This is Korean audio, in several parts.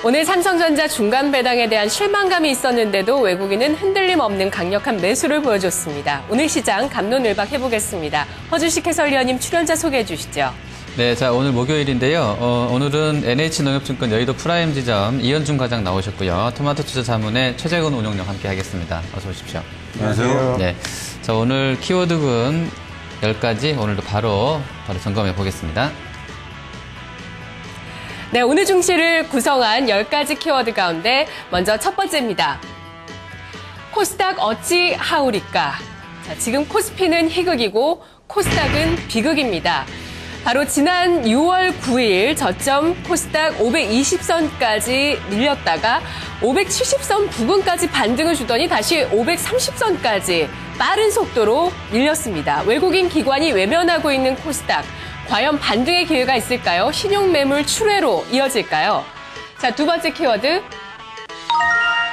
오늘 삼성전자 중간 배당에 대한 실망감이 있었는데도 외국인은 흔들림 없는 강력한 매수를 보여줬습니다. 오늘 시장 갑론을박 해보겠습니다. 허주식 해설위원님 출연자 소개해 주시죠. 네, 자 오늘 목요일인데요. 오늘은 NH농협증권 여의도 프라임 지점 이현중 과장 나오셨고요. 토마토 투자 자문의 최재근 운용령 함께 하겠습니다. 어서 오십시오. 안녕하세요. 네, 자 오늘 키워드군 10가지 오늘도 바로 점검해 보겠습니다. 네, 오늘 중시를 구성한 10가지 키워드 가운데 먼저 첫 번째입니다. 코스닥 어찌 하오리까? 자, 지금 코스피는 희극이고 코스닥은 비극입니다. 바로 지난 6월 9일 저점 코스닥 520선까지 밀렸다가 570선 부근까지 반등을 주더니 다시 530선까지 빠른 속도로 밀렸습니다. 외국인 기관이 외면하고 있는 코스닥. 과연 반등의 기회가 있을까요? 신용매물 출회로 이어질까요? 자, 두 번째 키워드.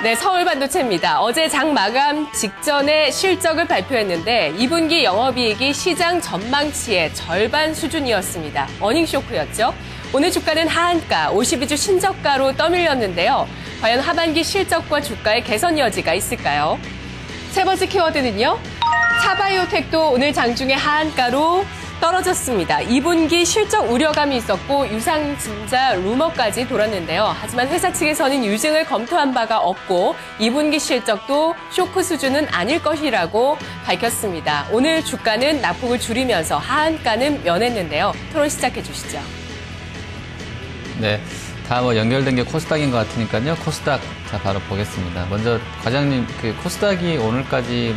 네, 서울반도체입니다. 어제 장 마감 직전에 실적을 발표했는데 2분기 영업이익이 시장 전망치의 절반 수준이었습니다. 어닝 쇼크였죠. 오늘 주가는 하한가, 52주 신저가로 떠밀렸는데요. 과연 하반기 실적과 주가의 개선 여지가 있을까요? 세 번째 키워드는요. 차바이오텍도 오늘 장중에 하한가로 떨어졌습니다. 2분기 실적 우려감이 있었고 유상증자 루머까지 돌았는데요. 하지만 회사 측에서는 유증을 검토한 바가 없고 2분기 실적도 쇼크 수준은 아닐 것이라고 밝혔습니다. 오늘 주가는 낙폭을 줄이면서 하한가는 면했는데요. 토론 시작해 주시죠. 네, 다 연결된 게 코스닥인 것 같으니까요. 코스닥 자 바로 보겠습니다. 먼저 과장님 코스닥이 오늘까지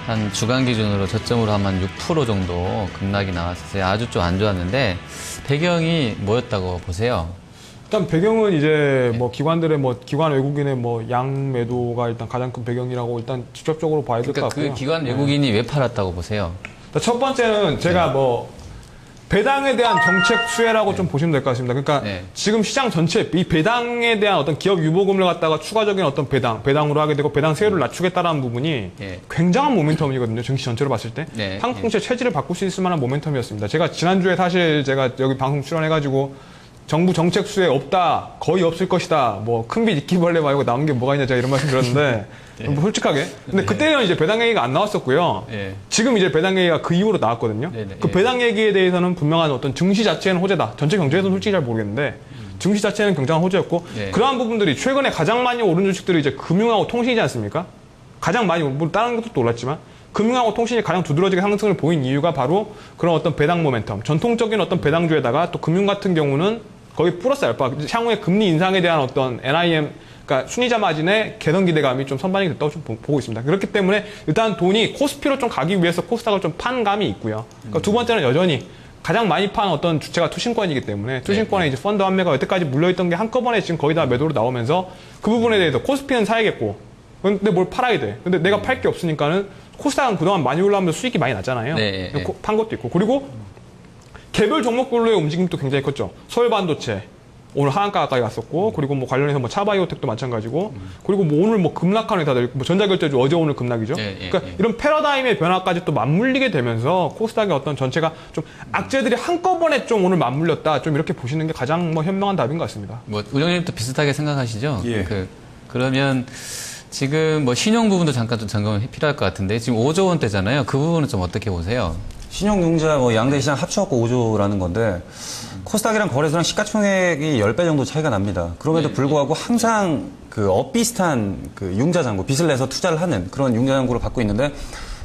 한 주간 기준으로 저점으로 한 6% 정도 급락이 나왔어요. 아주 좀 안 좋았는데 배경이 뭐였다고 보세요? 일단 배경은 이제 기관들의 기관 외국인의 양매도가 일단 가장 큰 배경이라고 일단 직접적으로 봐야 될 것 같고요. 그 기관 외국인이 왜 팔았다고 보세요? 첫 번째는 제가 배당에 대한 정책 수혜라고 좀 보시면 될 것 같습니다. 그러니까 지금 시장 전체 이 배당에 대한 어떤 기업 유보금을 갖다가 추가적인 어떤 배당으로 하게 되고 배당 세율을 낮추겠다라는 부분이 굉장한 모멘텀이거든요. 증시 전체로 봤을 때. 한국 증시의 체질을 바꿀 수 있을 만한 모멘텀이었습니다. 제가 지난주에 사실 제가 여기 방송 출연해가지고 정부 정책 수혜 없다, 거의 없을 것이다, 큰빛 이끼벌레 말고 남은 게 뭐가 있냐, 제가 이런 말씀 드렸는데, 솔직하게. 근데 그때는 이제 배당 얘기가 안 나왔었고요. 지금 이제 배당 얘기가 그 이후로 나왔거든요. 그 배당 얘기에 대해서는 분명한 어떤 증시 자체는 호재다. 전체 경제에서는 솔직히 잘 모르겠는데, 증시 자체는 굉장한 호재였고, 그러한 부분들이 최근에 가장 많이 오른 주식들이 이제 금융하고 통신이지 않습니까? 가장 많이, 다른 것도 올랐지만, 금융하고 통신이 가장 두드러지게 상승을 보인 이유가 바로 그런 어떤 배당 모멘텀, 전통적인 어떤 배당주에다가 또 금융 같은 경우는 거의 플러스 알파, 향후에 금리 인상에 대한 어떤 NIM, 그러니까 순이자 마진의 개선 기대감이 좀 선반영이 됐다고 좀 보고 있습니다. 그렇기 때문에 일단 돈이 코스피로 좀 가기 위해서 코스닥을 좀 판 감이 있고요. 그러니까 두 번째는 여전히 가장 많이 판 어떤 주체가 투신권이기 때문에 투신권에 이제 펀드 환매가 여태까지 물려있던 게 한꺼번에 지금 거의 다 매도로 나오면서 그 부분에 대해서 코스피는 사야겠고 근데 뭘 팔아야 돼. 근데 내가 팔 게 없으니까는 코스닥은 그동안 많이 올라오면서 수익이 많이 났잖아요. 판 것도 있고. 그리고 개별 종목별로의 움직임도 굉장히 컸죠. 서울반도체 오늘 하한가 가까이 갔었고, 그리고 관련해서 차바이오텍도 마찬가지고, 그리고 오늘 급락하는 회사들, 전자결제주 어제 오늘 급락이죠. 그러니까 이런 패러다임의 변화까지 또 맞물리게 되면서 코스닥의 어떤 전체가 좀 악재들이 한꺼번에 좀 오늘 맞물렸다, 좀 이렇게 보시는 게 가장 현명한 답인 것 같습니다. 운영님도 비슷하게 생각하시죠? 그러면 지금 신용 부분도 잠깐 좀 점검이 필요할 것 같은데 지금 5조 원대잖아요. 그 부분은 좀 어떻게 보세요? 신용융자 양대 시장 합쳐갖고 5조라는 건데 코스닥이랑 거래소랑 시가총액이 10배 정도 차이가 납니다. 그럼에도 불구하고 항상 비슷한 융자잔고 빚을 내서 투자를 하는 그런 융자잔고를 갖고 있는데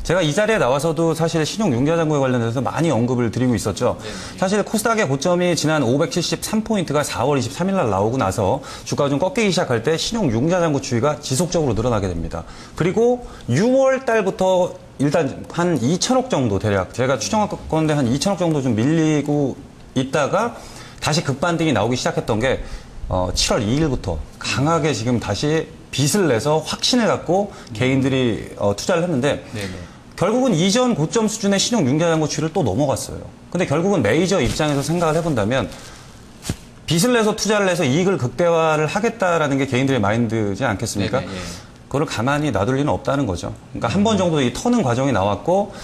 제가 이 자리에 나와서도 사실 신용융자잔고에 관련해서 많이 언급을 드리고 있었죠. 사실 코스닥의 고점이 지난 573포인트가 4월 23일 날 나오고 나서 주가가 좀 꺾이기 시작할 때 신용융자잔고 추이가 지속적으로 늘어나게 됩니다. 그리고 6월 달부터 일단 한 2천억 정도 대략 제가 추정할 건데 한 2천억 정도 좀 밀리고 있다가 다시 급반등이 나오기 시작했던 게 7월 2일부터 강하게 지금 다시 빚을 내서 확신을 갖고 개인들이 투자를 했는데 결국은 이전 고점 수준의 신용융자잔고 추이를 또 넘어갔어요. 근데 결국은 메이저 입장에서 생각을 해본다면 빚을 내서 투자를 해서 이익을 극대화를 하겠다라는 게 개인들의 마인드지 않겠습니까? 그걸 가만히 놔둘 리는 없다는 거죠. 그러니까 한 번 정도 이 터는 과정이 나왔고,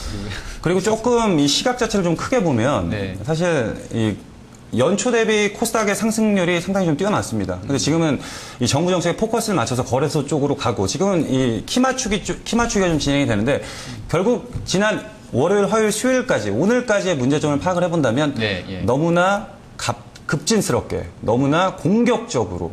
그리고 조금 이 시각 자체를 좀 크게 보면, 사실 이 연초 대비 코스닥의 상승률이 상당히 좀 뛰어났습니다. 근데 지금은 이 정부 정책에 포커스를 맞춰서 거래소 쪽으로 가고 지금은 이 키 맞추기가 좀 진행이 되는데 결국 지난 월요일, 화요일, 수요일까지 오늘까지의 문제점을 파악을 해본다면 너무나 급진스럽게 너무나 공격적으로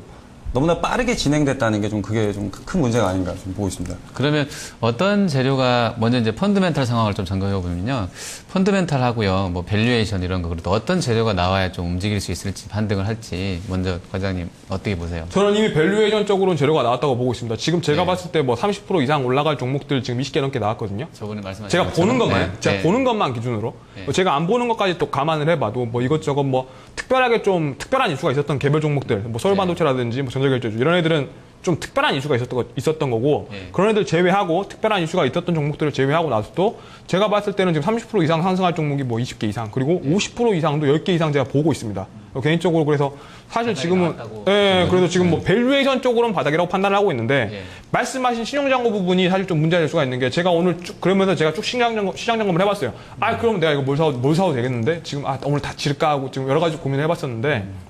너무나 빠르게 진행됐다는 게 좀 그게 좀 큰 문제가 아닌가 좀 보고 있습니다. 그러면 어떤 재료가 먼저 이제 펀드멘탈 상황을 좀 점검해 보면요. 펀드멘탈하고요. 뭐 밸류에이션 이런 거 그래도 어떤 재료가 나와야 좀 움직일 수 있을지 반등을 할지 먼저 과장님 어떻게 보세요? 저는 이미 밸류에이션 쪽으로는 재료가 나왔다고 보고 있습니다. 지금 제가 봤을 때 뭐 30% 이상 올라갈 종목들 지금 20개 넘게 나왔거든요. 저번에 말씀하신 제가 보는 것만, 제가 네. 보는 것만 기준으로. 뭐 제가 안 보는 것까지 또 감안을 해봐도 뭐 이것저것 뭐 특별하게 좀 특별한 이슈가 있었던 개별 종목들, 뭐 서울반도체라든지 뭐 전자결제주 이런 애들은 좀 특별한 이슈가 있었던 거고 그런 애들 제외하고 특별한 이슈가 있었던 종목들을 제외하고 나서도 제가 봤을 때는 지금 30% 이상 상승할 종목이 뭐 20개 이상 그리고 50% 이상도 10개 이상 제가 보고 있습니다. 개인적으로 그래서 사실 지금은 그래서 지금 뭐 밸류에이션 쪽으로는 바닥이라고 판단을 하고 있는데 말씀하신 신용장고 부분이 사실 좀 문제가 될 수가 있는 게 제가 오늘 쭉 그러면서 제가 쭉 시장 점검을 해봤어요. 그럼 내가 이거 뭘 사도 되겠는데 지금 오늘 다 질까 하고 지금 여러 가지 고민을 해봤었는데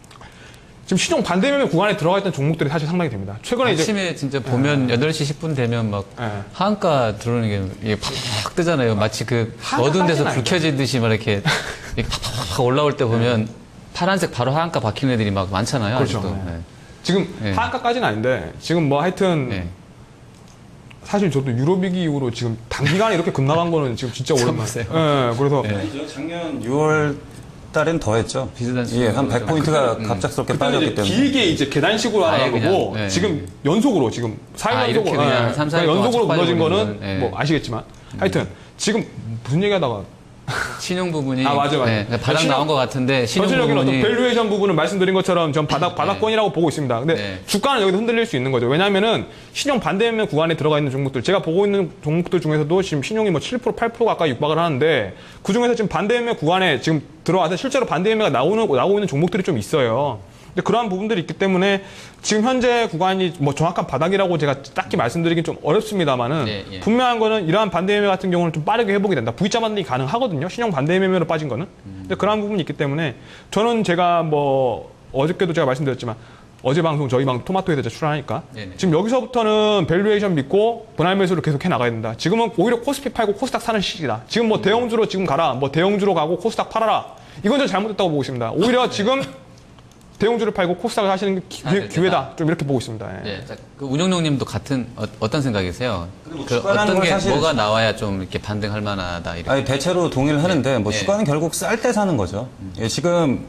지금 시종 반대매매 구간에 들어가 있던 종목들이 사실 상당히 됩니다. 최근에 아침에 진짜 보면 8시 10분 되면 막 하한가 들어오는 게 이게 팍 뜨잖아요. 마치 그 어두운 데서 불 켜지듯이 막 이렇게 팍팍 올라올 때 보면 파란색 바로 하한가 박히는 애들이 막 많잖아요. 그렇죠. 지금 하한가까지는 아닌데 지금 뭐 하여튼 사실 저도 유로비기 이후로 지금 단기간에 이렇게 급나간 거는 지금 진짜 오랜만이에요. 그래서 작년 6월 달엔 더 했죠. 비슷한 한 100포인트가 갑작스럽게 빠졌기 때문에. 길게 이제 계단식으로 하는 거고 지금 연속으로 지금 4일 연속으로 그냥 3, 4일 연속으로 무너진 오르는 거는 뭐 아시겠지만 하여튼 지금 무슨 얘기하다가 신용 부분이 맞아. 바닥 나온 것 같은데 신용 전체적인 부분이 어떤 밸류에이션 부분을 말씀드린 것처럼 전 바닥권이라고 보고 있습니다. 근데 주가는 여기서 흔들릴 수 있는 거죠. 왜냐하면은 신용 반대매매 구간에 들어가 있는 종목들 제가 보고 있는 종목들 중에서도 지금 신용이 뭐 7% 8% 가까이 육박을 하는데 그 중에서 지금 반대매매 구간에 지금 들어와서 실제로 반대매매가 나오고 있는 종목들이 좀 있어요. 근데 그러한 부분들이 있기 때문에 지금 현재 구간이 뭐 정확한 바닥이라고 제가 딱히 말씀드리긴 좀 어렵습니다만은 분명한 거는 이러한 반대매매 같은 경우는 좀 빠르게 회복이 된다. V자 반등이 가능하거든요. 신용 반대매매로 빠진 거는. 근데 그러한 부분이 있기 때문에 저는 제가 뭐 어저께도 제가 말씀드렸지만 어제 방송 저희 방 토마토에서 출연하니까 지금 여기서부터는 밸류에이션 믿고 분할 매수를 계속 해 나가야 된다. 지금은 오히려 코스피 팔고 코스닥 사는 시기다. 지금 뭐 대형주로 지금 가라. 뭐 대형주로 가고 코스닥 팔아라. 이건 좀 잘못됐다고 보고 있습니다. 오히려 지금 대형주를 팔고 코스닥을 하시는 게 기회다. 좀 이렇게 보고 있습니다. 그 운영용님도 같은 어떤 생각이세요? 그 어떤 게 뭐가 나와야 좀 이렇게 반등할 만하다. 이렇게. 아니, 대체로 동의를 하는데 뭐 주가는 결국 쌀 때 사는 거죠. 지금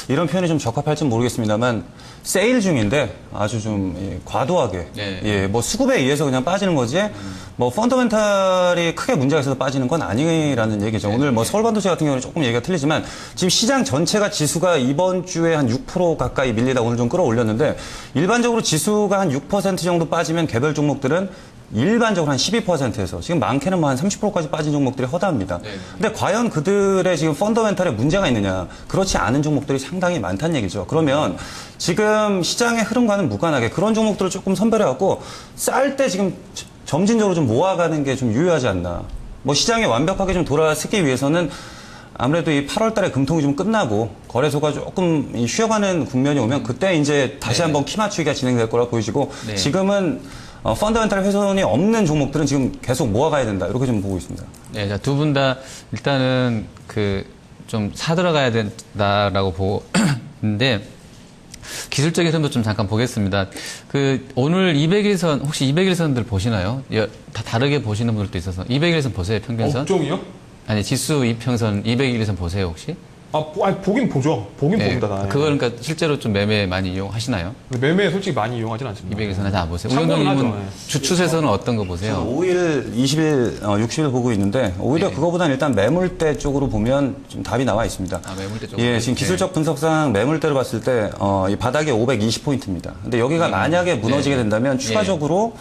이런 표현이 좀 적합할지는 모르겠습니다만 세일 중인데 아주 좀 과도하게 뭐 수급에 의해서 그냥 빠지는 거지 뭐 펀더멘탈이 크게 문제가 있어서 빠지는 건 아니라는 얘기죠. 오늘 뭐 서울반도체 같은 경우는 조금 얘기가 틀리지만 지금 시장 전체가 지수가 이번 주에 한 6% 가까이 밀리다 오늘 좀 끌어올렸는데 일반적으로 지수가 한 6% 정도 빠지면 개별 종목들은 일반적으로 한 12%에서 지금 많게는 뭐 한 30%까지 빠진 종목들이 허다합니다. 근데 과연 그들의 지금 펀더멘탈에 문제가 있느냐? 그렇지 않은 종목들이 상당히 많다는 얘기죠. 그러면 지금 시장의 흐름과는 무관하게 그런 종목들을 조금 선별해갖고 쌀 때 지금 점진적으로 좀 모아가는 게 좀 유효하지 않나. 뭐 시장에 완벽하게 좀 돌아서기 위해서는 아무래도 이 8월 달에 금통이 좀 끝나고 거래소가 조금 쉬어가는 국면이 오면 그때 이제 다시 한번 키 맞추기가 진행될 거라 보이시고 지금은 펀더멘탈 훼손이 없는 종목들은 지금 계속 모아가야 된다. 이렇게 좀 보고 있습니다. 네, 두 분 다 일단은 좀 사들어가야 된다라고 보고 있는데 기술적인 흐름도 좀 잠깐 보겠습니다. 오늘 200일선 혹시 200일선들 보시나요? 다 다르게 보시는 분들도 있어서 200일선 보세요, 평균선? 업종이요? 아니, 지수 이평선 200일선 보세요, 혹시? 보긴 보죠. 보긴 봅니다. 그걸 그러니까 실제로 좀 매매 많이 이용하시나요? 매매 솔직히 많이 이용하진 않습니다. 200일선은 다 안 보세요. 운영님은 주추세선은 어떤 거 보세요? 5일, 20일, 60일 보고 있는데 오히려 그거보다는 일단 매물대 쪽으로 보면 좀 답이 나와 있습니다. 매물대 쪽으로? 지금 기술적 분석상 매물대를 봤을 때 이 바닥이 520포인트입니다. 근데 여기가 만약에 무너지게 된다면 추가적으로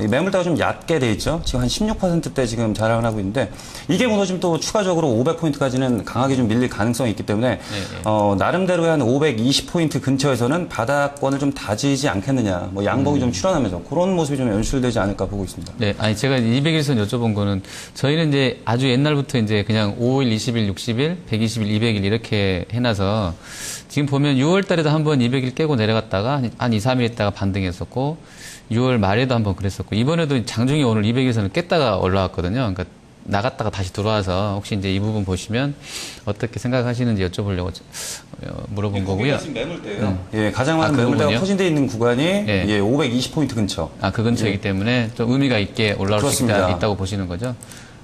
이 매물대가 좀 얕게 돼 있죠. 지금 한 16%대 지금 자랑을 하고 있는데 이게 무너지면 또 추가적으로 500포인트까지는 강하게 좀 밀릴 가능성이 있기 때문에 나름대로의 한 520포인트 근처에서는 바닥권을 좀 다지지 않겠느냐. 뭐 양봉이 좀 출현하면서 그런 모습이 좀 연출되지 않을까 보고 있습니다. 네, 아니 제가 200일선 여쭤본 거는 저희는 이제 아주 옛날부터 이제 그냥 5일, 20일, 60일, 120일, 200일 이렇게 해놔서 지금 보면 6월 달에도 한번 200일 깨고 내려갔다가 한 2, 3일 있다가 반등했었고 6월 말에도 한번 그랬었고 이번에도 장중에 오늘 200일선을 깼다가 올라왔거든요. 그러니까 나갔다가 다시 들어와서 혹시 이제 이 부분 보시면 어떻게 생각하시는지 여쭤보려고 물어본 거고요. 지금 매물대예요. 예, 가장 많은 그 매물대가 부분이요? 포진되어 있는 구간이 예. 520포인트 근처. 그 근처이기 때문에 좀 의미가 있게 올라올 수 그렇습니다. 있다고 보시는 거죠.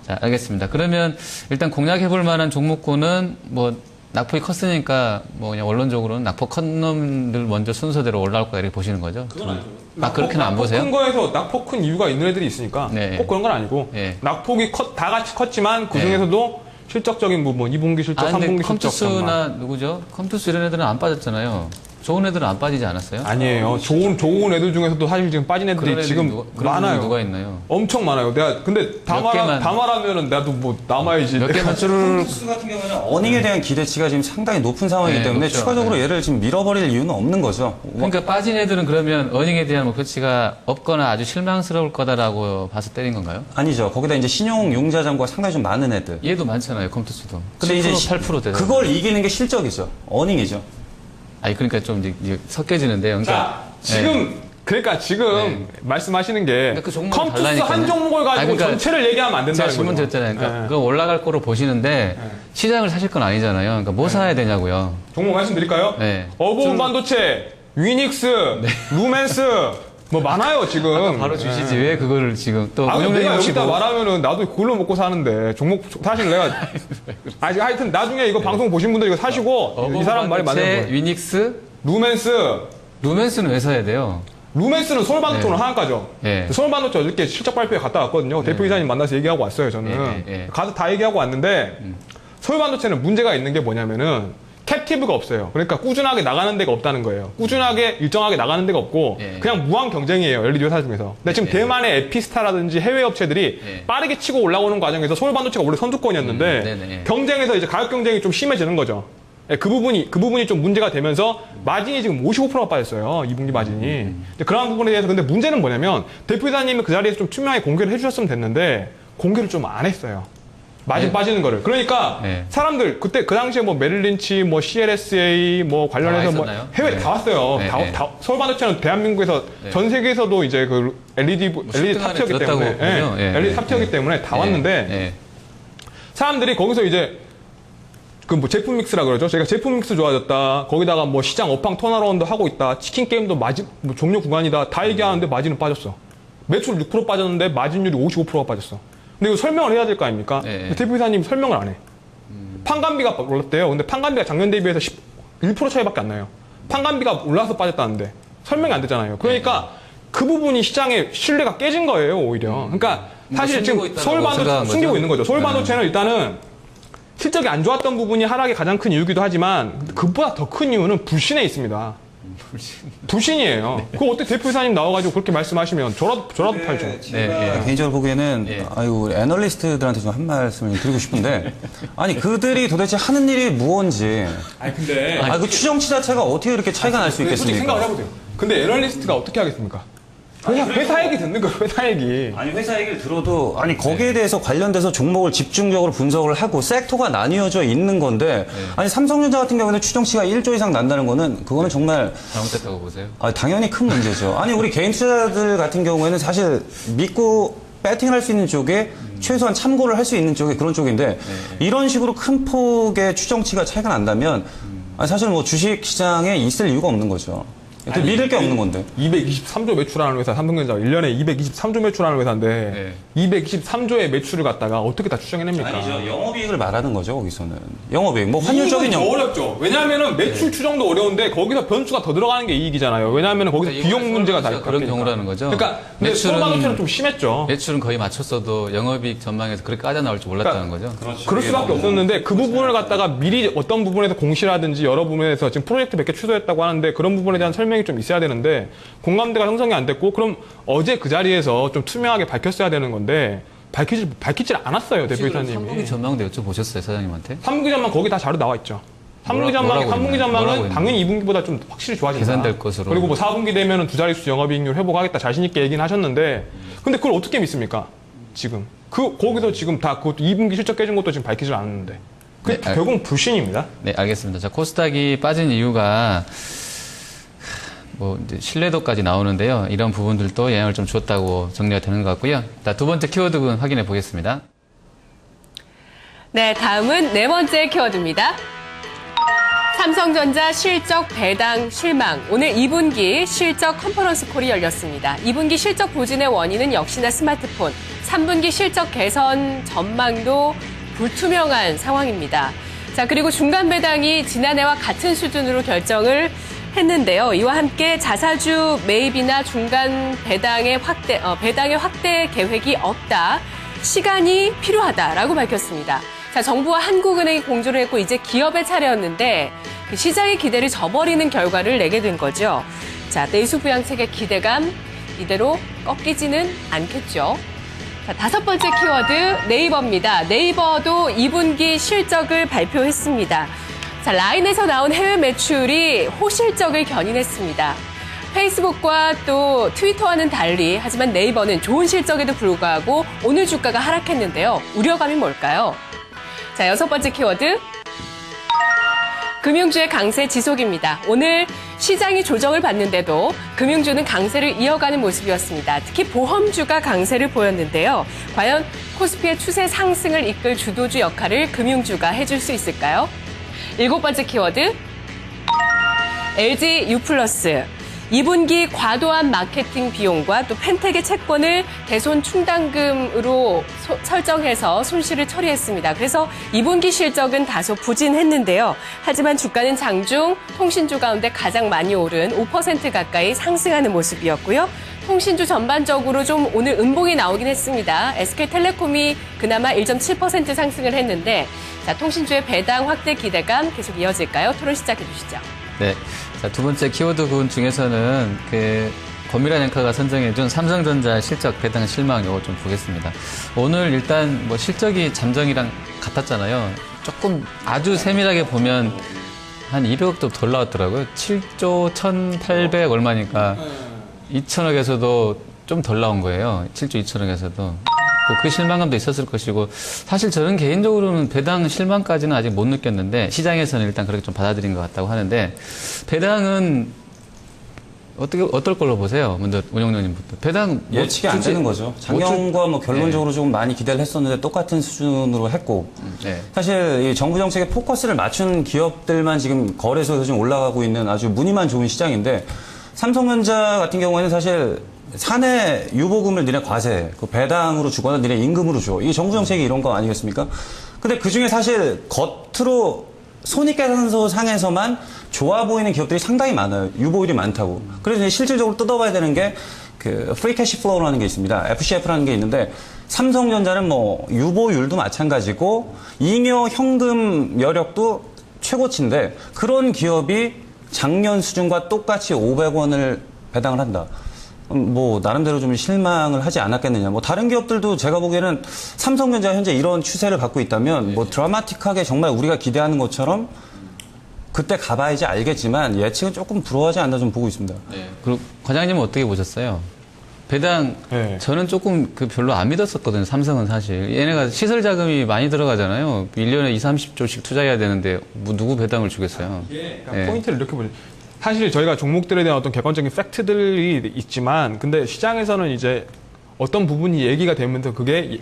자, 알겠습니다. 그러면 일단 공략해볼 만한 종목군은 뭐 낙폭이 컸으니까 뭐 그냥 원론적으로는 낙폭 큰 놈들 먼저 순서대로 올라올 거야 이렇게 보시는 거죠. 그건 아니죠. 그렇게는 안 보세요? 큰 거에서 낙폭 큰 이유가 있는 애들이 있으니까 네. 꼭 그런 건 아니고 네. 낙폭이 다 같이 컸지만 그 중에서도 실적적인 부분, 2분기 실적, 근데 3분기 실적 전망. 컴투스나 누구죠? 컴투스 이런 애들은 안 빠졌잖아요. 좋은 애들은 안 빠지지 않았어요? 아니에요. 좋은 애들 중에서도 사실 지금 빠진 애들이 그런 애들이 지금 그런 많아요. 애들이 누가 있나요? 엄청 많아요. 내가 근데 다 몇 개만. 말하면은 나도 뭐 남아야지. 몇 개만 쭈르륵 수 같은 경우는 어닝에 대한 기대치가 지금 상당히 높은 상황이기 네, 때문에 높죠. 추가적으로 네. 얘를 지금 밀어버릴 이유는 없는 거죠. 그러니까 빠진 애들은 그러면 어닝에 대한 목표치가 없거나 아주 실망스러울 거다라고 봐서 때린 건가요? 아니죠. 거기다 이제 신용 융자 잔고가 상당히 좀 많은 애들. 얘도 많잖아요, 컴투스도. 근데 7%, 이제 8% 되잖아요. 그걸 이기는 게 실적이죠. 어닝이죠. 아니 그러니까 좀 이제 섞여지는데요. 그러니까 그러니까 지금 말씀하시는 게 그러니까 그 종목이 컴투스 달라니까요. 한 종목을 가지고 아니, 그러니까 전체를 얘기하면 안 제가 된다는 질문 거죠. 드렸잖아요. 그러니까 네. 그거 올라갈 거로 보시는데 시장을 사실 건 아니잖아요. 그러니까 뭐 사야 되냐고요. 종목 말씀드릴까요? 네. 어보온 반도체, 위닉스, 루멘스 뭐 많아요 지금. 바로 주시지 왜 그거를 지금 또 운영자님 내가 혹시 여기다 뭐 말하면은 나도 그걸로 먹고 사는데 종목 사실 내가 하여튼 나중에 이거 방송 보신 분들 이거 사시고 이 사람 말이 맞는 거예요. 위닉스, 루멘스는 왜 사야 돼요? 루멘스는 서울반도체는 하나가죠. 네. 서울반도체 어저께 실적 발표에 갔다 왔거든요. 대표이사님 만나서 얘기하고 왔어요, 저는. 가서 다 얘기하고 왔는데, 서울반도체는 문제가 있는 게 뭐냐면은, 캡티브가 없어요. 그러니까 꾸준하게 나가는 데가 없다는 거예요. 꾸준하게, 일정하게 나가는 데가 없고, 그냥 무한 경쟁이에요, LED 회사 중에서. 근데 지금 대만의 에피스타라든지 해외 업체들이 빠르게 치고 올라오는 과정에서 서울반도체가 원래 선두권이었는데, 경쟁에서 이제 가격 경쟁이 좀 심해지는 거죠. 그 부분이 좀 문제가 되면서 마진이 지금 55%가 빠졌어요. 2분기 마진이. 근데 그런 부분에 대해서 근데 문제는 뭐냐면 대표이사님이 그 자리에서 좀 투명하게 공개를 해주셨으면 됐는데 공개를 좀 안 했어요. 마진 빠지는 거를. 그러니까 사람들 그때 그 당시에 뭐 메릴린치, 뭐 CLSA 뭐 관련해서 뭐 해외 다 왔어요. 다 서울반도체는 대한민국에서 전 세계에서도 이제 그 LED 탑티어기 때문에 LED 탑티어기 때문에 다 왔는데 사람들이 거기서 이제 그 뭐 제품 믹스라 그러죠. 제가 제품 믹스 좋아졌다. 거기다가 뭐 시장 업황 턴어라운드 하고 있다. 치킨 게임도 마진 뭐 종료 구간이다. 다 얘기하는데 마진은 빠졌어. 매출 6% 빠졌는데 마진율이 55%가 빠졌어. 근데 이거 설명을 해야 될 거 아닙니까? 대표이사님 설명을 안 해. 판관비가 올랐대요. 근데 판관비가 작년 대비해서 1% 차이밖에 안 나요. 판관비가 올라서 빠졌다는데 설명이 안 되잖아요. 그러니까 그 부분이 시장의 신뢰가 깨진 거예요, 오히려. 그러니까 사실 지금 서울반도체 숨기고 있는 거죠. 서울반도체는 일단은 실적이 안 좋았던 부분이 하락의 가장 큰 이유기도 하지만 그보다 더 큰 이유는 불신에 있습니다. 불신이에요. 그거 어떻게 대표이사님 나와가지고 그렇게 말씀하시면 저라도 팔죠. 제가 개인적으로 보기에는 아이고 우리 애널리스트들한테 좀 한 말씀을 드리고 싶은데 아니 그들이 도대체 하는 일이 무언지 근데 그 추정치 자체가 어떻게 이렇게 차이가 날 수 솔직히 있겠습니까? 생각을 해보세요. 근데 애널리스트가 어떻게 하겠습니까? 회사 얘기 듣는 거예요, 회사 얘기. 아니 회사 얘기를 들어도 아니 거기에 대해서 관련돼서 종목을 집중적으로 분석을 하고 섹터가 나뉘어져 있는 건데 아니 삼성전자 같은 경우는 추정치가 1조 이상 난다는 거는 그거는 정말 잘못됐다고 보세요? 당연히 큰 문제죠. 아니 우리 개인 투자자들 같은 경우에는 사실 믿고 배팅할 수 있는 쪽에 최소한 참고를 할 수 있는 쪽에 그런 쪽인데 이런 식으로 큰 폭의 추정치가 차이가 난다면 사실 뭐 주식 시장에 있을 이유가 없는 거죠. 믿을 게 없는 건데. 223조 매출하는 회사, 삼성전자가 1년에 223조 매출하는 회사인데 223조의 매출을 갖다가 어떻게 다 추정해냅니까? 아니죠. 영업이익을 말하는 거죠, 거기서는. 영업이익. 뭐 환율적인 더 어렵죠. 왜냐하면은 매출 추정도 어려운데 거기서 변수가 더 들어가는 게 이익이잖아요. 왜냐하면은 거기서 비용 문제가 다 그런 경우라는 거죠. 그러니까 근데 서울반도체는 좀 심했죠. 매출은 거의 맞췄어도 영업이익 전망에서 그렇게 까져 나올 줄 몰랐다는 거죠. 그럴 수밖에 없었는데 그 부분을 갖다가 미리 어떤 부분에서 공시라든지 여러 부분에서 지금 프로젝트 몇 개 취소했다고 하는데 그런 부분에 대한 설명이 투명이 좀 있어야 되는데 공감대가 형성이 안 됐고 그럼 어제 그 자리에서 좀 투명하게 밝혔어야 되는 건데 밝히질 않았어요, 대표이사님이. 3분기 전망도 여쭤보셨어요, 사장님한테? 3분기 전망 거기 다 자료 나와 있죠. 3분기 뭐라고 전망은 당연히 2분기보다 좀 확실히 좋아진다. 개선될 것으로. 그리고 뭐 4분기 되면은 두 자릿수 영업이익률 회복하겠다 자신 있게 얘기는 하셨는데 근데 그걸 어떻게 믿습니까? 지금 거기서 지금 다 그것도 2분기 실적 깨진 것도 지금 밝히질 않았는데 그 결국은 불신입니다. 네, 알겠습니다. 자, 코스닥이 빠진 이유가 뭐 이제 신뢰도까지 나오는데요. 이런 부분들도 영향을 좀 줬다고 정리가 되는 것 같고요. 자, 두 번째 키워드군 확인해 보겠습니다. 네, 다음은 네 번째 키워드입니다. 삼성전자 실적 배당 실망. 오늘 2분기 실적 컨퍼런스 콜이 열렸습니다. 2분기 실적 부진의 원인은 역시나 스마트폰. 3분기 실적 개선 전망도 불투명한 상황입니다. 자, 그리고 중간 배당이 지난해와 같은 수준으로 결정을 했는데요. 이와 함께 자사주 매입이나 중간 배당의 확대 계획이 없다. 시간이 필요하다라고 밝혔습니다. 자, 정부와 한국은행이 공조를 했고 이제 기업의 차례였는데 그 시장의 기대를 저버리는 결과를 내게 된 거죠. 자, 내수 부양책의 기대감 이대로 꺾이지는 않겠죠. 자, 다섯 번째 키워드 네이버입니다. 네이버도 2분기 실적을 발표했습니다. 자, 라인에서 나온 해외 매출이 호실적을 견인했습니다. 페이스북과 또 트위터와는 달리 하지만 네이버는 좋은 실적에도 불구하고 오늘 주가가 하락했는데요. 우려감이 뭘까요? 자, 여섯 번째 키워드. 금융주의 강세 지속입니다. 오늘 시장이 조정을 받는데도 금융주는 강세를 이어가는 모습이었습니다. 특히 보험주가 강세를 보였는데요. 과연 코스피의 추세 상승을 이끌 주도주 역할을 금융주가 해줄 수 있을까요? 일곱 번째 키워드. LG U+. 2분기 과도한 마케팅 비용과 또 펜텍의 채권을 대손 충당금으로 설정해서 손실을 처리했습니다. 그래서 2분기 실적은 다소 부진했는데요. 하지만 주가는 장중 통신주 가운데 가장 많이 오른 5% 가까이 상승하는 모습이었고요. 통신주 전반적으로 좀 오늘 음봉이 나오긴 했습니다. SK텔레콤이 그나마 1.7% 상승을 했는데 자, 통신주의 배당 확대 기대감 계속 이어질까요? 토론 시작해 주시죠. 네. 자, 두 번째 키워드군 중에서는 권미란 앵커가 선정해준 삼성전자 실적 배당 실망 요거 좀 보겠습니다. 오늘 일단 뭐 실적이 잠정이랑 같았잖아요. 조금 아주 세밀하게 보면 한 200억도 덜 나왔더라고요. 7조 1,800 얼마니까 2천억에서도 좀 덜 나온 거예요. 7조 2천억에서도. 그 실망감도 있었을 것이고 사실 저는 개인적으로는 배당 실망까지는 아직 못 느꼈는데 시장에서는 일단 그렇게 좀 받아들인 것 같다고 하는데 배당은 어떨 걸로 보세요? 먼저 운영위원님부터. 배당 예측이 안 되는 거죠. 작년과 뭐 결론적으로 조금 많이 기대를 했었는데 똑같은 수준으로 했고 네. 사실 이 정부 정책에 포커스를 맞춘 기업들만 지금 거래소에서 좀 올라가고 있는 아주 무늬만 좋은 시장인데 삼성전자 같은 경우에는 사실 사내 유보금을 니네 과세, 그 배당으로 주거나 니네 임금으로 줘. 이게 정부 정책이 이런 거 아니겠습니까? 근데 그 중에 사실 겉으로 손익계산서 상에서만 좋아 보이는 기업들이 상당히 많아요. 유보율이 많다고. 그래서 이제 실질적으로 뜯어봐야 되는 게 그 프리 캐시 플로우라는 게 있습니다. FCF라는 게 있는데 삼성전자는 뭐 유보율도 마찬가지고 잉여 현금 여력도 최고치인데 그런 기업이 작년 수준과 똑같이 500원을 배당을 한다. 뭐 나름대로 좀 실망을 하지 않았겠느냐. 뭐 다른 기업들도 제가 보기에는 삼성전자 현재 이런 추세를 갖고 있다면 뭐 드라마틱하게 정말 우리가 기대하는 것처럼 그때 가봐야지 알겠지만 예측은 조금 불허하지 않나 좀 보고 있습니다. 네. 그리고 과장님은 어떻게 보셨어요? 배당 네. 저는 조금 별로 안 믿었었거든요. 삼성은 사실 얘네가 시설 자금이 많이 들어가잖아요. 1년에 20-30조씩 투자해야 되는데 뭐 누구 배당을 주겠어요. 그러니까 포인트를 이렇게 보죠. 사실 저희가 종목들에 대한 어떤 객관적인 팩트들이 있지만 근데 시장에서는 이제 어떤 부분이 얘기가 되면서 그게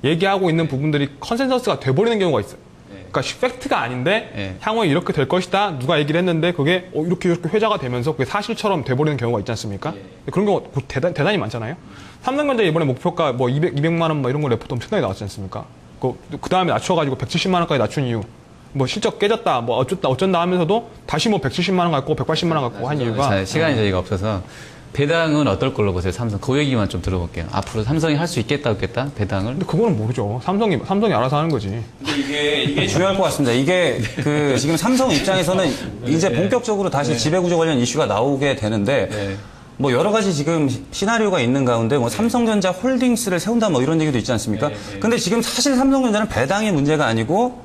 얘기하고 있는 부분들이 컨센서스가 돼버리는 경우가 있어요. 그러니까 팩트가 아닌데 향후에 이렇게 될 것이다 누가 얘기를 했는데 그게 이렇게 회자가 되면서 그게 사실처럼 돼버리는 경우가 있지 않습니까? 그런 경우가 대단히 많잖아요. 삼성전자 이번에 목표가 뭐 200만 원 뭐 이런 거 레포트 엄청나게 나왔지 않습니까? 그 다음에 낮춰가지고 170만 원까지 낮춘 이유. 뭐 실적 깨졌다, 뭐 어쩐다 하면서도 다시 뭐 170만 원 갖고 180만 원 갖고 한 이유가 시간이 저희가 없어서 배당은 어떨 걸로 보세요, 삼성? 그 얘기만 좀 들어볼게요. 앞으로 삼성이 할 수 있겠다, 없겠다? 배당을? 근데 그거는 모르죠. 삼성이 알아서 하는 거지. 근데 이게 중요할 것 같습니다. 이게 지금 삼성 입장에서는 이제 본격적으로 다시 지배구조 관련 이슈가 나오게 되는데 네. 뭐 여러 가지 지금 시나리오가 있는 가운데 뭐 삼성전자 홀딩스를 세운다 뭐 이런 얘기도 있지 않습니까? 근데 지금 사실 삼성전자는 배당이 문제가 아니고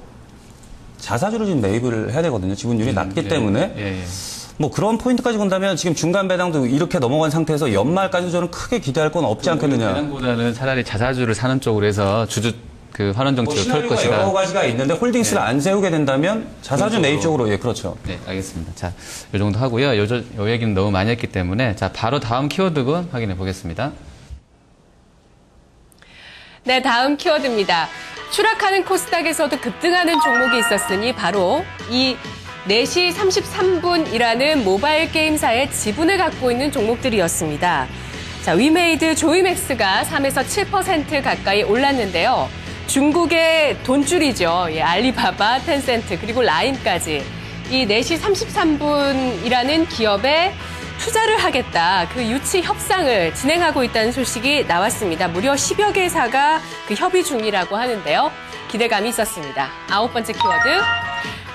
자사주로 지금 매입을 해야 되거든요. 지분율이 낮기 때문에. 뭐 그런 포인트까지 본다면 지금 중간 배당도 이렇게 넘어간 상태에서 연말까지 저는 크게 기대할 건 없지 않겠느냐. 배당보다는 차라리 자사주를 사는 쪽으로 해서 환원 뭐 정책을 펼 시나리오가 것이다. 여러 가지가 있는데 홀딩스를 안 세우게 된다면 자사주 매입 쪽으로 그렇죠. 네, 알겠습니다. 자, 이 정도 하고요. 요 얘기는 너무 많이 했기 때문에 자, 바로 다음 키워드군 확인해 보겠습니다. 네, 다음 키워드입니다. 추락하는 코스닥에서도 급등하는 종목이 있었으니 바로 이 4시 33분이라는 모바일 게임사의 지분을 갖고 있는 종목들이었습니다. 자, 위메이드, 조이맥스가 3에서 7% 가까이 올랐는데요. 중국의 돈줄이죠. 알리바바, 텐센트, 그리고 라인까지 이 4시 33분이라는 기업에 투자를 하겠다. 그 유치 협상을 진행하고 있다는 소식이 나왔습니다. 무려 10여 개사가 그 협의 중이라고 하는데요. 기대감이 있었습니다. 9번째 키워드,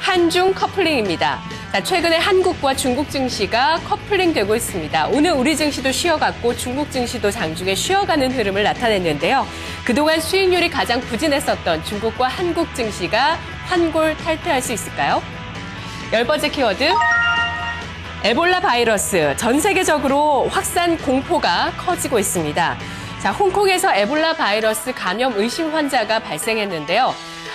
한중 커플링입니다. 자, 최근에 한국과 중국 증시가 커플링되고 있습니다. 오늘 우리 증시도 쉬어갔고 중국 증시도 장중에 쉬어가는 흐름을 나타냈는데요. 그동안 수익률이 가장 부진했었던 중국과 한국 증시가 환골 탈퇴할 수 있을까요? 10번째 키워드, 에볼라 바이러스. 전 세계적으로 확산 공포가 커지고 있습니다. 자, 홍콩에서 에볼라 바이러스 감염 의심 환자가 발생했는데요.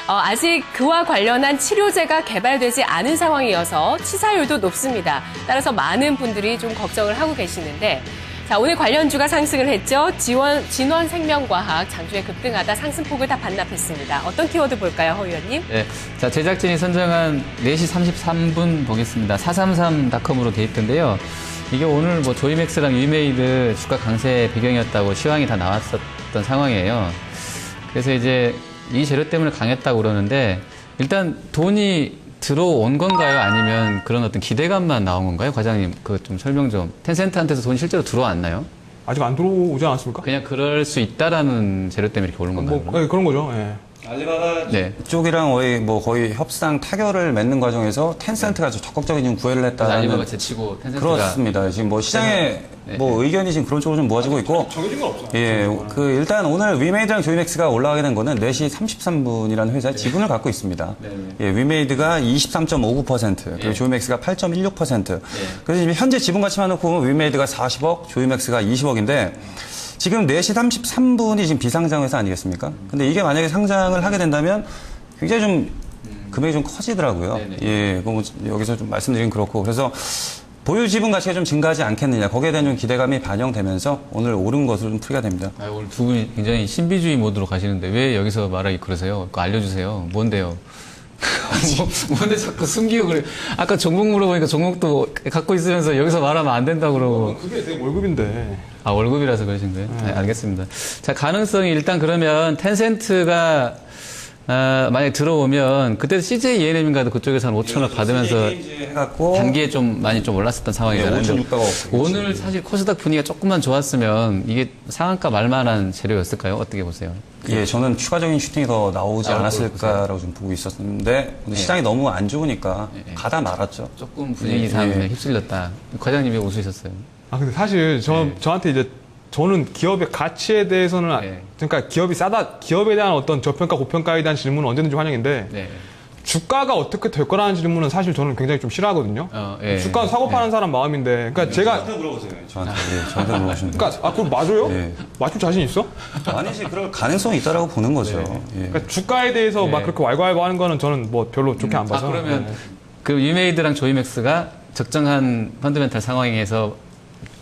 아직 그와 관련한 치료제가 개발되지 않은 상황이어서 치사율도 높습니다. 따라서 많은 분들이 좀 걱정을 하고 계시는데, 자, 오늘 관련주가 상승을 했죠. 진원생명과학 장중에 급등하다 상승폭을 다 반납했습니다. 어떤 키워드 볼까요, 허 의원님? 네. 자, 제작진이 선정한 4시 33분 보겠습니다. 433.com으로 돼 있던데요. 이게 오늘 뭐 조이맥스랑 위메이드 주가 강세 배경이었다고 시황이 다 나왔었던 상황이에요. 그래서 이제 이 재료 때문에 강했다고 그러는데 일단 돈이 들어온 건가요? 아니면 그런 어떤 기대감만 나온 건가요? 과장님, 그 좀 설명 좀. 텐센트한테서 돈이 실제로 들어왔나요? 아직 안 들어오지 않았습니까? 그냥 그럴 수 있다라는 재료 때문에 이렇게 오른 건가요? 네, 그런 거죠. 예. 알리바바 네. 쪽이랑 거의 협상 타결을 맺는 과정에서 텐센트가 적극적인 좀 구애를 했다는 알리바바 제치고 텐센트가 그렇습니다. 지금 뭐 시장에 의견이 지금 그런 쪽으로 좀 모아지고 있고 정해진 건 없어요. 예, 일단 오늘 위메이드랑 조이맥스가 올라가게 된 거는 4시 33분이라는 회사의 지분을 갖고 있습니다. 예, 위메이드가 23.59%, 그리고 조이맥스가 8.16%. 그래서 지금 현재 지분 가치만 놓고 보면 위메이드가 40억, 조이맥스가 20억인데 지금 4시 33분이 지금 비상장 회사 아니겠습니까? 근데 이게 만약에 상장을 하게 된다면 굉장히 좀 금액이 좀 커지더라고요. 예, 뭐 여기서 좀 말씀드리긴 그렇고. 그래서 보유 지분 가치가 좀 증가하지 않겠느냐. 거기에 대한 좀 기대감이 반영되면서 오늘 오른 것으로 좀 풀이가 됩니다. 오늘 두 분이 굉장히 신비주의 모드로 가시는데 왜 여기서 말하기 그러세요? 그거 알려주세요. 뭔데요? 뭔데 자꾸 숨기고 그래. 아까 종목 물어보니까 종목도 갖고 있으면서 여기서 말하면 안 된다고 그러고. 그게 내 월급인데. 월급이라서 그러신 거예요? 네, 알겠습니다. 자, 가능성이 일단 그러면 텐센트가 만약에 들어오면 그때 CJ ENM인가도 그쪽에서 한 5천억 받으면서 단기에 좀 많이 좀 올랐었던 상황이잖아요. 네, 5,600억. 오늘 사실 코스닥 분위기가 조금만 좋았으면 이게 상한가 말만한 재료였을까요? 어떻게 보세요? 예, 저는 추가적인 슈팅이 더 나오지 않았을까라고 좀 보고 있었는데 시장이 너무 안 좋으니까 가다 말았죠. 조금 분위기 이상 휩쓸렸다. 과장님이 웃으셨어요. 근데 사실 저한테 이제 저는 기업의 가치에 대해서는 그러니까 기업이 싸다, 기업에 대한 어떤 저평가, 고평가에 대한 질문은 언제든지 환영인데 주가가 어떻게 될 거라는 질문은 사실 저는 굉장히 좀 싫어하거든요. 주가는 사고 파는 사람 마음인데, 그러니까 제가 저한테 물어보세요. 저한테 물어보시면. 그러니까 그거 맞아요? 맞출 자신 있어? 아니지, 그럴 가능성이 있다라고 보는 거죠. 그러니까 주가에 대해서 막 그렇게 왈가왈부 하는 거는 저는 뭐 별로 좋게 안 봐서. 그러면 그 위메이드랑 조이맥스가 적정한 펀드멘탈 상황에서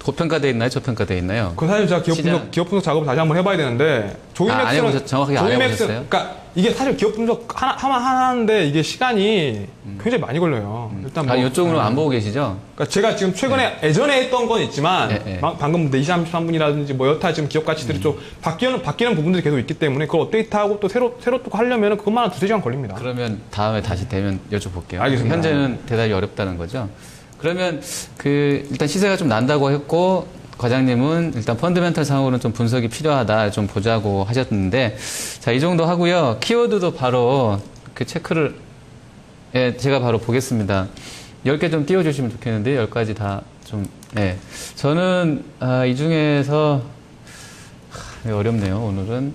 고평가돼 있나요? 저평가돼 있나요? 그 사실 제가 기업 분석 작업을 다시 한번 해봐야 되는데 조이맥스는 정확하게 안 해보셨어요? 그러니까 이게 사실 기업 분석 하는데 이게 시간이 굉장히 많이 걸려요. 일단 뭐 이쪽으로 안 보고 계시죠? 그러니까 제가 지금 최근에 예전에 했던 건 있지만 방금 4시 33분이라든지 뭐 여타 지금 기업 가치들이 좀 바뀌는 부분들이 계속 있기 때문에 그걸 업데이트하고 또 새로 또 하려면 그것만 한 2-3시간 걸립니다. 그러면 다음에 다시 되면 여쭤볼게요. 알겠습니다. 현재는 대답이 어렵다는 거죠. 그러면 일단 시세가 좀 난다고 했고 과장님은 일단 펀드멘탈 상으로는 좀 분석이 필요하다, 좀 보자고 하셨는데, 자, 이 정도 하고요. 키워드도 바로 그 체크를, 예, 제가 바로 보겠습니다. 10개 좀 띄워주시면 좋겠는데, 10가지 다 좀, 예. 저는, 이 중에서, 어렵네요, 오늘은.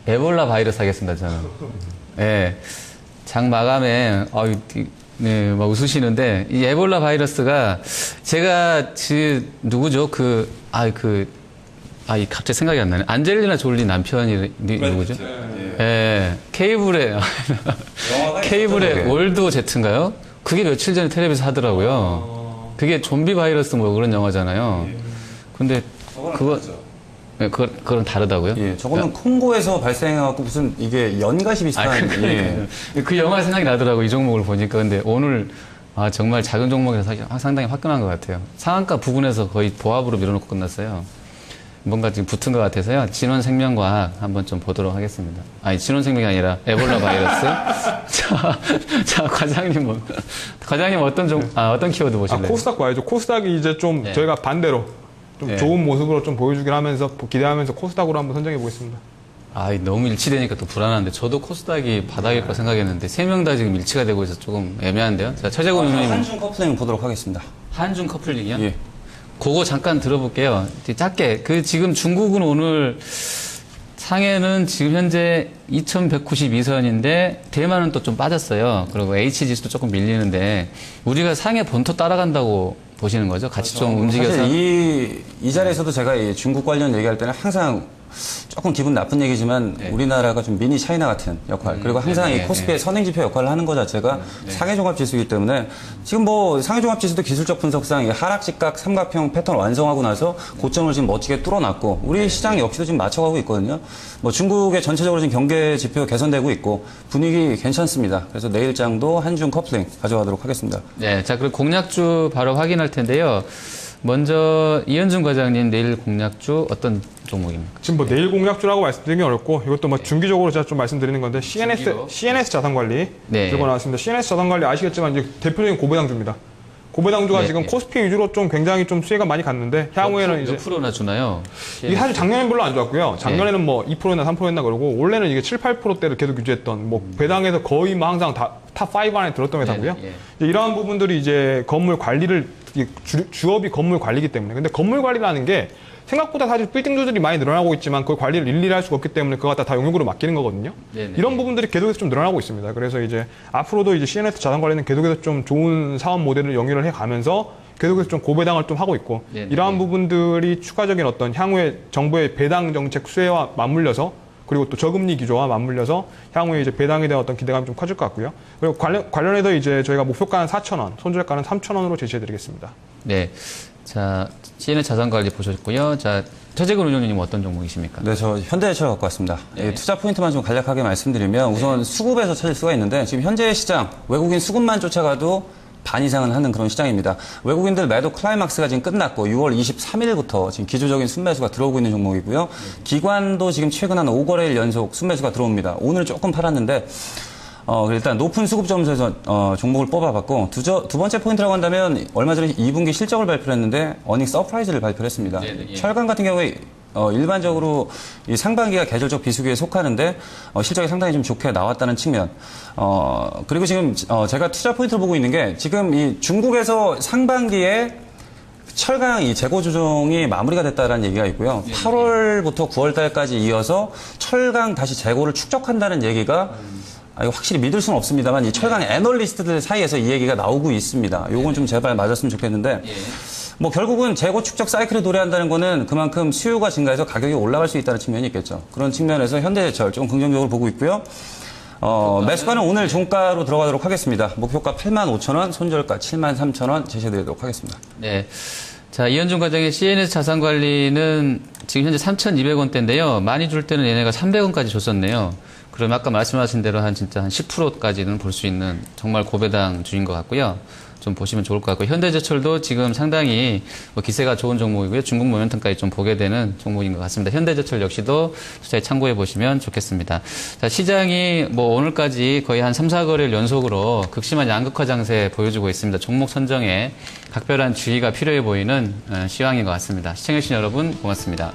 에볼라 바이러스 하겠습니다, 저는. 예. 장 마감에, 네, 막 웃으시는데, 이 에볼라 바이러스가, 제가, 누구죠? 갑자기 생각이 안 나네. 안젤리나 졸리 남편이, 누구죠? 예. 케이블의 월드 제트인가요? 그게 며칠 전에 텔레비에서 하더라고요. 그게 좀비 바이러스 뭐 그런 영화잖아요. 근데, 네, 그건 다르다고요? 예, 저거는 콩고에서 발생해갖고 무슨 이게 연가시 비슷한. 예. 그 영화 생각이 나더라고요. 이 종목을 보니까. 근데 오늘, 정말 작은 종목이라서 상당히 화끈한 것 같아요. 상한가 부근에서 거의 보합으로 밀어놓고 끝났어요. 뭔가 지금 붙은 것 같아서요. 진원생명과학 한번 좀 보도록 하겠습니다. 진원생명이 아니라 에볼라 바이러스. 자, 과장님 어떤 키워드 보실래요? 코스닥 봐야죠. 코스닥이 이제 좀 네. 저희가 반대로 좀 네. 좋은 모습으로 좀 보여주긴 하면서 기대하면서 코스닥으로 한번 선정해 보겠습니다. 너무 일치되니까 또 불안한데 저도 코스닥이 바닥일 거 생각했는데 3명 다 지금 일치가 되고 있어서 조금 애매한데요. 자, 최재곤 의원님. 한중 커플링 보도록 하겠습니다. 한중 커플링이요? 예. 그거 잠깐 들어볼게요. 짧게. 지금 중국은 오늘 상해는 지금 현재 2192선인데 대만은 또 좀 빠졌어요. 그리고 H지수도 조금 밀리는데 우리가 상해 본토 따라간다고 보시는 거죠? 같이 좀 움직여서. 사실 이 자리에서도 제가 이 중국 관련 얘기할 때는 항상 조금 기분 나쁜 얘기지만 네. 우리나라가 좀 미니 차이나 같은 역할 그리고 항상 이 코스피의 선행지표 역할을 하는 것 자체가 상해종합지수이기 때문에 지금 뭐 상해종합지수도 기술적 분석상 이 하락직각 삼각형 패턴 완성하고 나서 고점을 지금 멋지게 뚫어놨고 우리 시장 역시도 지금 맞춰가고 있거든요. 뭐 중국의 전체적으로 지금 경제 지표 개선되고 있고 분위기 괜찮습니다. 그래서 내일장도 한중 커플링 가져가도록 하겠습니다. 네, 자 그럼 공략주 바로 확인할 텐데요. 먼저 이현준 과장님 내일 공략주 어떤 종목입니까? 지금 뭐 내일 공략주라고 말씀드리기 어렵고 이것도 뭐 중기적으로 제가 좀 말씀드리는 건데 CNS 자산관리 네. 들고 나왔습니다. CNS 자산관리 아시겠지만 이제 대표적인 고배당주입니다. 고배당주가 네. 지금 코스피 위주로 좀 굉장히 좀 수혜가 많이 갔는데 향후에는 이제 몇 프로나 주나요? 이게 사실 작년엔 별로 안 좋았고요. 작년에는 뭐 2%나 3%였나 그러고 올해는 이게 7, 8%대를 계속 유지했던 뭐 배당에서 거의 뭐 항상 다 탑5 안에 들었던 회사고요. 예. 이제 이러한 부분들이 이제 건물 관리를 주업이 건물 관리이기 때문에 근데 건물 관리라는 게 생각보다 사실 빌딩주들이 많이 늘어나고 있지만 그 관리를 일일이 할 수가 없기 때문에 그거 갖다 다 용역으로 맡기는 거거든요. 네네. 이런 부분들이 계속해서 좀 늘어나고 있습니다. 그래서 이제 앞으로도 이제 CNS 자산 관리는 계속해서 좀 좋은 사업 모델을 영위를 해가면서 계속해서 좀 고배당을 좀 하고 있고 네네. 이러한 부분들이 추가적인 어떤 향후에 정부의 배당 정책 수혜와 맞물려서 그리고 또 저금리 기조와 맞물려서 향후에 이제 배당에 대한 어떤 기대감이 좀 커질 것 같고요. 그리고 관련해서 이제 저희가 목표가는 4,000원, 손절가는 3,000원으로 제시해드리겠습니다. 네. 자, CNS 자산관리 보셨고요. 자, 최재근 의원님 어떤 종목이십니까? 네, 저 현대해철 갖고 왔습니다. 네. 투자 포인트만 좀 간략하게 말씀드리면 우선 수급에서 찾을 수가 있는데 지금 현재 시장 외국인 수급만 쫓아가도 반 이상은 하는 그런 시장입니다. 외국인들 매도 클라이막스가 지금 끝났고 6월 23일부터 지금 기조적인 순매수가 들어오고 있는 종목이고요. 기관도 지금 최근 한 5거래일 연속 순매수가 들어옵니다. 오늘 조금 팔았는데 일단 높은 수급 점수에서 종목을 뽑아봤고 두 번째 포인트라고 한다면 얼마 전에 2분기 실적을 발표를 했는데 어닝 서프라이즈를 발표를 했습니다. 네. 철강 같은 경우에 일반적으로 이 상반기가 계절적 비수기에 속하는데 실적이 상당히 좀 좋게 나왔다는 측면. 그리고 지금 제가 투자 포인트를 보고 있는 게 지금 이 중국에서 상반기에 철강 이 재고 조정이 마무리가 됐다라는 얘기가 있고요. 8월부터 9월 달까지 이어서 철강 다시 재고를 축적한다는 얘기가 이거 확실히 믿을 수는 없습니다만 이 철강 애널리스트들 사이에서 이 얘기가 나오고 있습니다. 요건 좀 제발 맞았으면 좋겠는데 뭐 결국은 재고 축적 사이클을 도래한다는 거는 그만큼 수요가 증가해서 가격이 올라갈 수 있다는 측면이 있겠죠. 그런 측면에서 현대제철 좀 긍정적으로 보고 있고요. 매수가는 오늘 종가로 들어가도록 하겠습니다. 목표가 85,000원, 손절가 73,000원 제시해드리도록 하겠습니다. 네. 자, 이현준 과장의 CNS 자산관리는 지금 현재 3,200원대인데요. 많이 줄 때는 얘네가 300원까지 줬었네요. 그럼 아까 말씀하신 대로 진짜 한 10%까지는 볼 수 있는 정말 고배당 주인 것 같고요. 좀 보시면 좋을 것 같고, 현대제철도 지금 상당히 뭐 기세가 좋은 종목이고요. 중국 모멘텀까지 좀 보게 되는 종목인 것 같습니다. 현대제철 역시도 투자에 참고해 보시면 좋겠습니다. 자, 시장이 뭐 오늘까지 거의 한 3, 4거래일 연속으로 극심한 양극화 장세 보여주고 있습니다. 종목 선정에 각별한 주의가 필요해 보이는 시황인 것 같습니다. 시청해주신 여러분 고맙습니다.